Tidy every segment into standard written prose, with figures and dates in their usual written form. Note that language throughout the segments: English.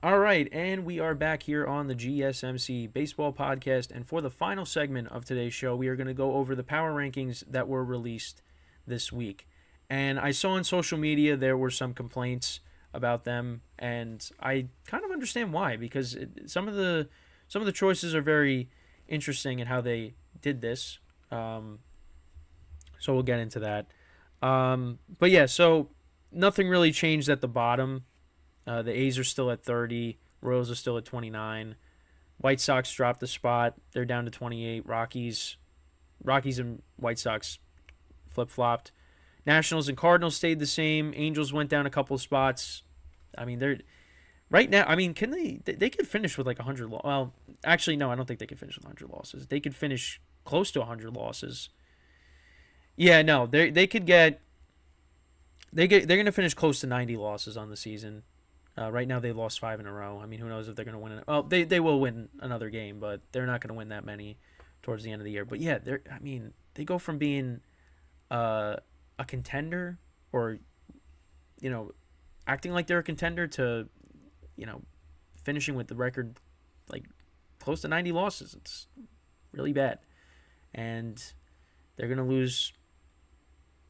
All right, and we are back here on the GSMC Baseball Podcast. And for the final segment of today's show, we are going to go over the power rankings that were released this week. And I saw on social media there were some complaints about them, and I kind of understand why, because some of the choices are very interesting in how they did this. So we'll get into that. But yeah, so nothing really changed at the bottom. The A's are still at 30. Royals are still at 29. White Sox dropped a spot. They're down to 28. Rockies and White Sox flip-flopped. Nationals and Cardinals stayed the same. Angels went down a couple spots. I mean, they're right now. I mean, can they could finish with like 100 losses. Well, actually, no, I don't think they could finish with 100 losses. They could finish close to 100 losses. Yeah, no, they could get. They're going to finish close to 90 losses on the season. Right now, they lost 5 in a row. I mean, who knows if they're going to win it? Well, they will win another game, but they're not going to win that many towards the end of the year. But yeah, they go from being a contender, or acting like they're a contender, to finishing with the record like close to 90 losses. It's really bad, and they're going to lose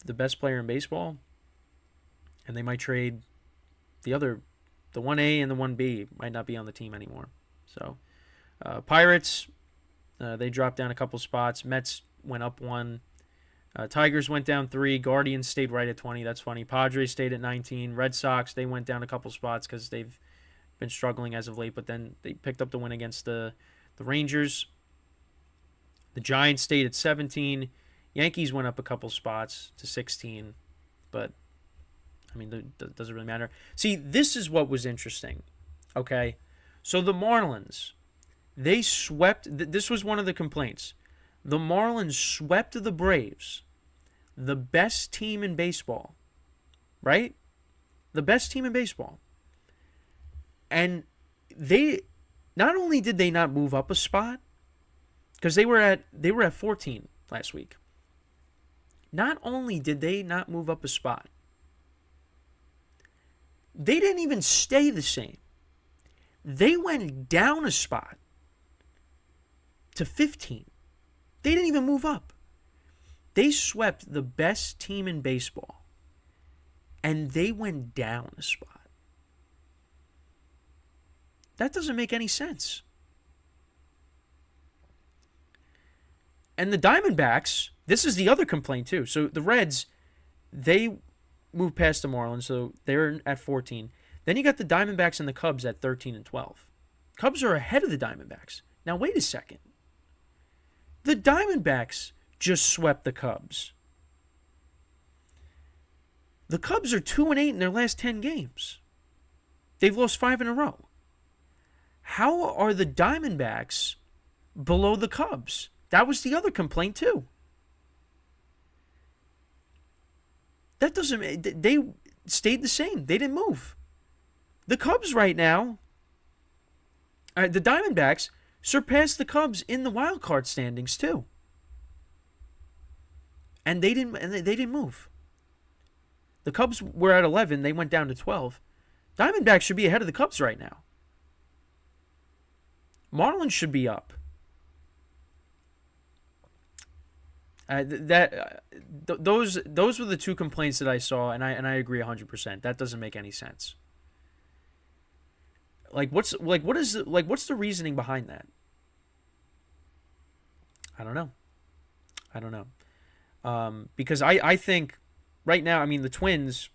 the best player in baseball, and they might trade the 1A and the 1B might not be on the team anymore. So, Pirates, they dropped down a couple spots. Mets went up 1. Tigers went down 3. Guardians stayed right at 20. That's funny. Padres stayed at 19. Red Sox, they went down a couple spots because they've been struggling as of late, but then they picked up the win against the Rangers. The Giants stayed at 17. Yankees went up a couple spots to 16, but I mean, it doesn't really matter. See, this is what was interesting, okay? So the Marlins, they swept. This was one of the complaints. The Marlins swept the Braves, the best team in baseball, right? The best team in baseball. And they, not only did they not move up a spot, because they were at 14 last week. Not only did they not move up a spot, they didn't even stay the same. They went down a spot to 15. They didn't even move up. They swept the best team in baseball, and they went down a spot. That doesn't make any sense. And the Diamondbacks, this is the other complaint too. So the Reds, they moved past the Marlins, so they're at 14. Then you got the Diamondbacks and the Cubs at 13 and 12. Cubs are ahead of the Diamondbacks. Now, wait a second. The Diamondbacks just swept the Cubs. The Cubs are 2 and 8 in their last 10 games. They've lost 5 in a row. How are the Diamondbacks below the Cubs? That was the other complaint too. That doesn't. They stayed the same. They didn't move. The Cubs right now, the Diamondbacks surpassed the Cubs in the wild card standings too, and they didn't. And they didn't move. The Cubs were at 11. They went down to 12. Diamondbacks should be ahead of the Cubs right now. Marlins should be up. Those were the two complaints that I saw, and I agree 100%. That doesn't make any sense. What's the reasoning behind that? I don't know. Because I think right now, I mean, the Twins.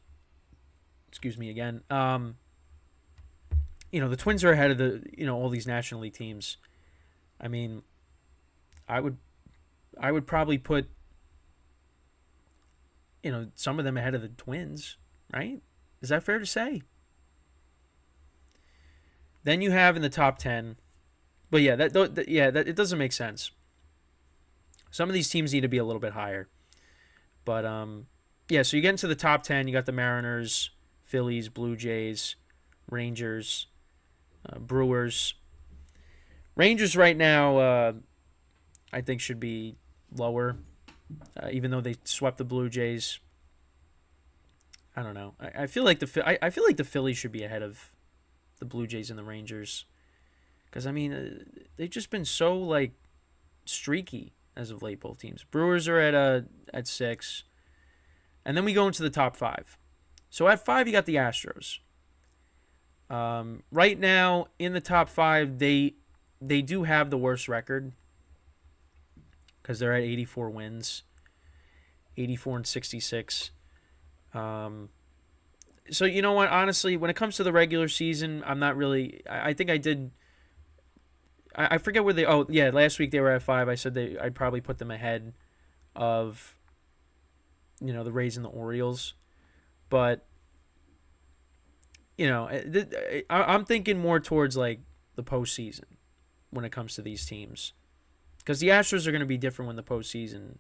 Excuse me again. The Twins are ahead of all these National League teams. I mean, I would probably put, some of them ahead of the Twins, right? Is that fair to say? Then you have in the top 10, but yeah, that it doesn't make sense. Some of these teams need to be a little bit higher, but yeah. So you get into the top 10, you got the Mariners, Phillies, Blue Jays, Rangers, Brewers. Rangers right now, I think should be lower, even though they swept the Blue Jays. I don't know. I feel like the Phillies should be ahead of the Blue Jays and the Rangers. Because, I mean, they've just been so, like, streaky as of late, both teams. Brewers are at 6. And then we go into the top 5. So at 5, you got the Astros. Right now, in the top 5, they do have the worst record because they're at 84 wins, 84-66. So you know what? Honestly, when it comes to the regular season, I'm not really. I think I did. I forget where they. Oh yeah, last week they were at 5. I said I'd probably put them ahead of, the Rays and the Orioles, but I'm thinking more towards like the postseason when it comes to these teams, because the Astros are going to be different when the postseason,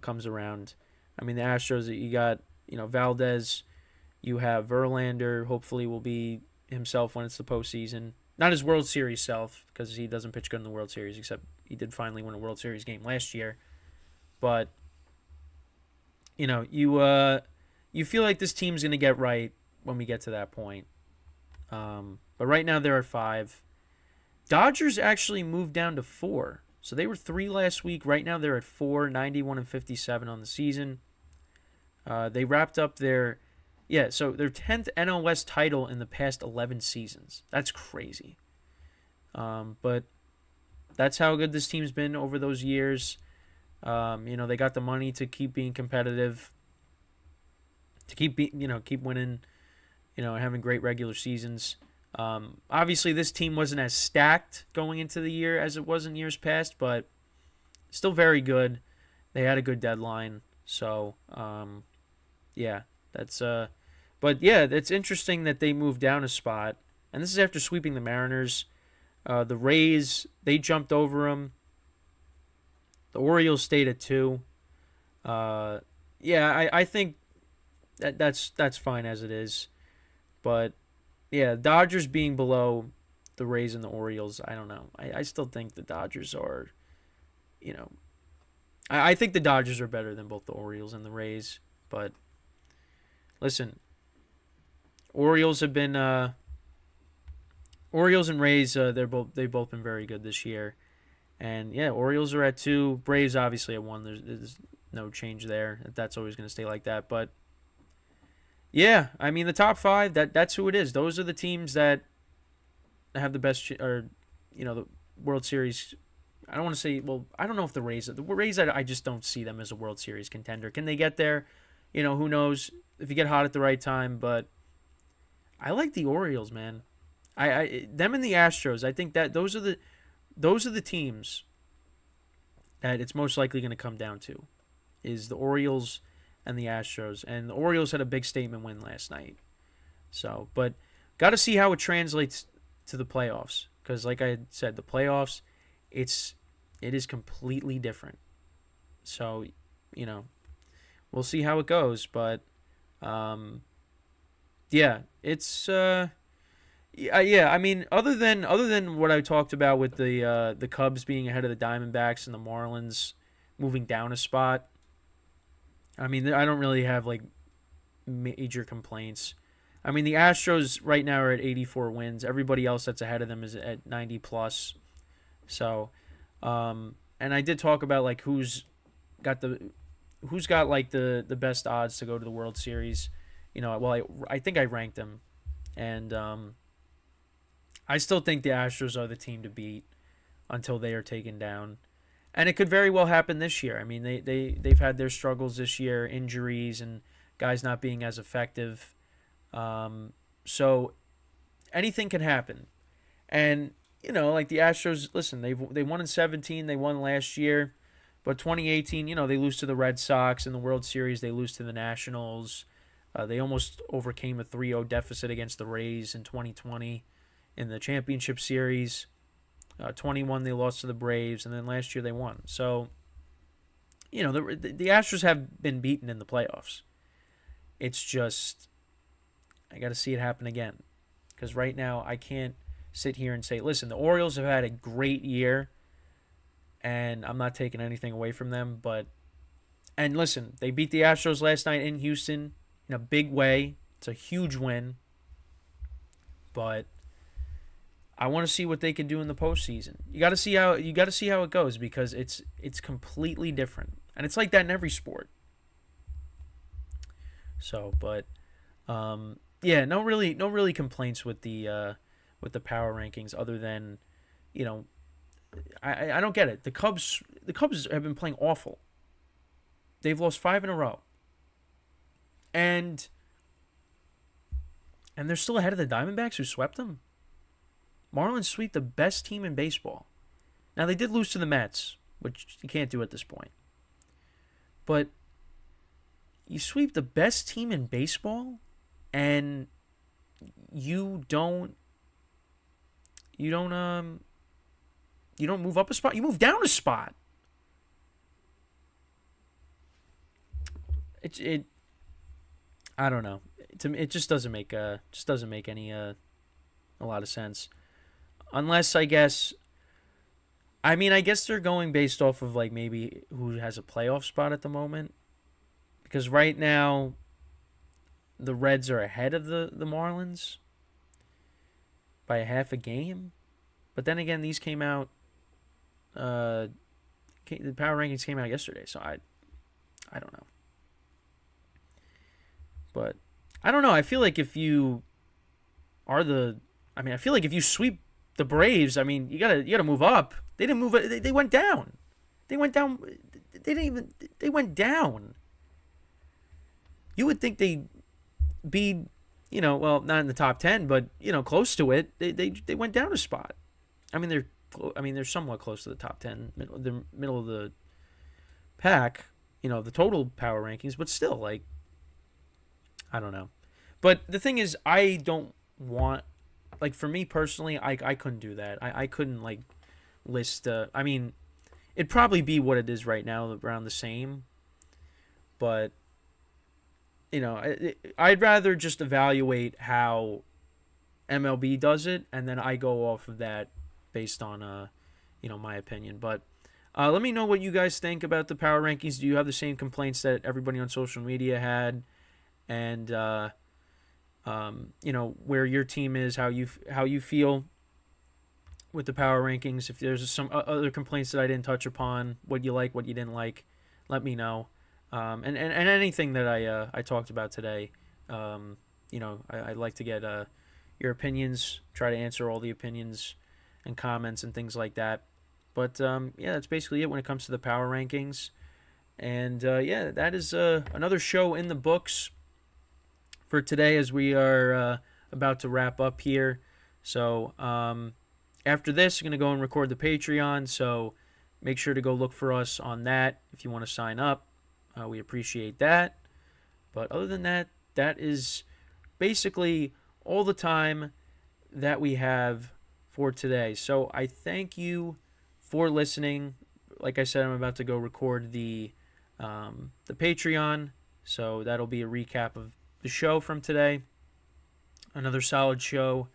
comes around. I mean, the Astros, you got Valdez, you have Verlander. Hopefully, will be himself when it's the postseason. Not his World Series self, because he doesn't pitch good in the World Series, except he did finally win a World Series game last year. But you feel like this team's going to get right when we get to that point. But right now they're at 5. Dodgers actually moved down to 4. So they were 3 last week. Right now they're at 4, 91-57 on the season. They wrapped up their 10th NL West title in the past 11 seasons. That's crazy. But that's how good this team's been over those years. They got the money to keep being competitive, to keep winning, having great regular seasons. Obviously, this team wasn't as stacked going into the year as it was in years past, but still very good. They had a good deadline, so it's interesting that they moved down a spot, and this is after sweeping the Mariners. The Rays, they jumped over them. The Orioles stayed at 2. I think that's fine as it is. But, yeah, Dodgers being below the Rays and the Orioles, I don't know. I still think the Dodgers are, I think the Dodgers are better than both the Orioles and the Rays. But, listen, Orioles and Rays, they've both been very good this year. And, yeah, Orioles are at 2. Braves obviously at 1. There's no change there. That's always going to stay like that. But, yeah, I mean, the top 5, that's who it is. Those are the teams that have the best, the World Series. I don't want to say, I don't know if the Rays, I just don't see them as a World Series contender. Can they get there? Who knows if you get hot at the right time. But I like the Orioles, man. Them and the Astros, I think that those are the teams that it's most likely going to come down to, is the Orioles and the Astros. And the Orioles had a big statement win last night. So, but got to see how it translates to the playoffs, because like I said, the playoffs, it is completely different. So, we'll see how it goes. But it's I mean, other than what I talked about with the Cubs being ahead of the Diamondbacks and the Marlins moving down a spot, I mean, I don't really have like major complaints. I mean, the Astros right now are at 84 wins. Everybody else that's ahead of them is at 90 plus. So, and I did talk about like who's got like the best odds to go to the World Series. I think I ranked them, and I still think the Astros are the team to beat until they are taken down. And it could very well happen this year. I mean, they've had their struggles this year, injuries and guys not being as effective. So anything can happen. And, like the Astros, listen, they won in 2017, they won last year. But 2018, they lose to the Red Sox. In the World Series, they lose to the Nationals. They almost overcame a 3-0 deficit against the Rays in 2020 in the championship series. 21 they lost to the Braves, and then last year they won. So, the Astros have been beaten in the playoffs. It's just, I got to see it happen again. Because right now I can't sit here and say, listen, the Orioles have had a great year, and I'm not taking anything away from them. And listen, they beat the Astros last night in Houston in a big way. It's a huge win. but I want to see what they can do in the postseason. You got to see how it goes, because it's completely different, and it's like that in every sport. So, but yeah, no really complaints with the power rankings, other than, you know, I don't get it. The Cubs have been playing awful. They've lost 5 in a row, and they're still ahead of the Diamondbacks, who swept them. Marlins sweep the best team in baseball. Now, they did lose to the Mets, which you can't do at this point. But you sweep the best team in baseball, and you don't move up a spot. You move down a spot. I don't know. To me, it just doesn't make any a lot of sense. Unless, I guess they're going based off of, like, maybe who has a playoff spot at the moment. Because right now, the Reds are ahead of the Marlins by a half a game. But then again, these came out, the power rankings came out yesterday, so I don't know. But I don't know. I feel like if you sweep the Braves, you gotta move up. They didn't move. They went down. They went down. They went down. You would think they'd be, not in the top 10, but close to it. They went down a spot. They're somewhat close to the top 10, the middle of the pack. The total power rankings, but still, like, I don't know. But the thing is, I don't want, like, for me personally, I couldn't do that. I couldn't, like, list, it'd probably be what it is right now, around the same. But, I'd rather just evaluate how MLB does it, and then I go off of that based on, my opinion. But let me know what you guys think about the power rankings. Do you have the same complaints that everybody on social media had? And where your team is, how you feel with the power rankings. If there's some other complaints that I didn't touch upon, what you like, what you didn't like, let me know. And anything that I talked about today, I'd like to get your opinions. Try to answer all the opinions and comments and things like that. But that's basically it when it comes to the power rankings. And that is another show in the books for today, as we are about to wrap up here. So after this, I'm going to go and record the Patreon, so make sure to go look for us on that if you want to sign up. We appreciate that. But other than that, that is basically all the time that we have for today. So I thank you for listening. Like I said, I'm about to go record the Patreon, so that'll be a recap of the show from today. Another solid show,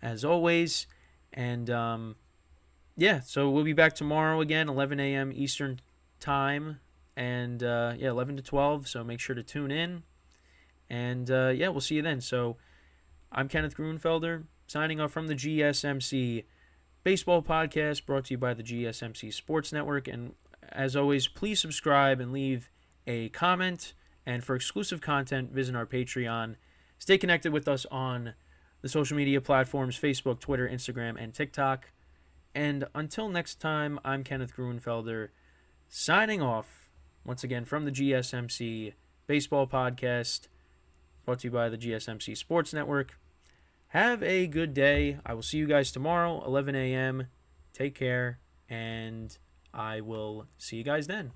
as always. And, so we'll be back tomorrow again, 11 a.m. Eastern Time. And, 11 to 12, so make sure to tune in. And, we'll see you then. So I'm Kenneth Grunfelder, signing off from the GSMC Baseball Podcast, brought to you by the GSMC Sports Network. And as always, please subscribe and leave a comment. And for exclusive content, visit our Patreon. Stay connected with us on the social media platforms, Facebook, Twitter, Instagram, and TikTok. And until next time, I'm Kenneth Grunfelder, signing off once again from the GSMC Baseball Podcast, brought to you by the GSMC Sports Network. Have a good day. I will see you guys tomorrow, 11 a.m. Take care, and I will see you guys then.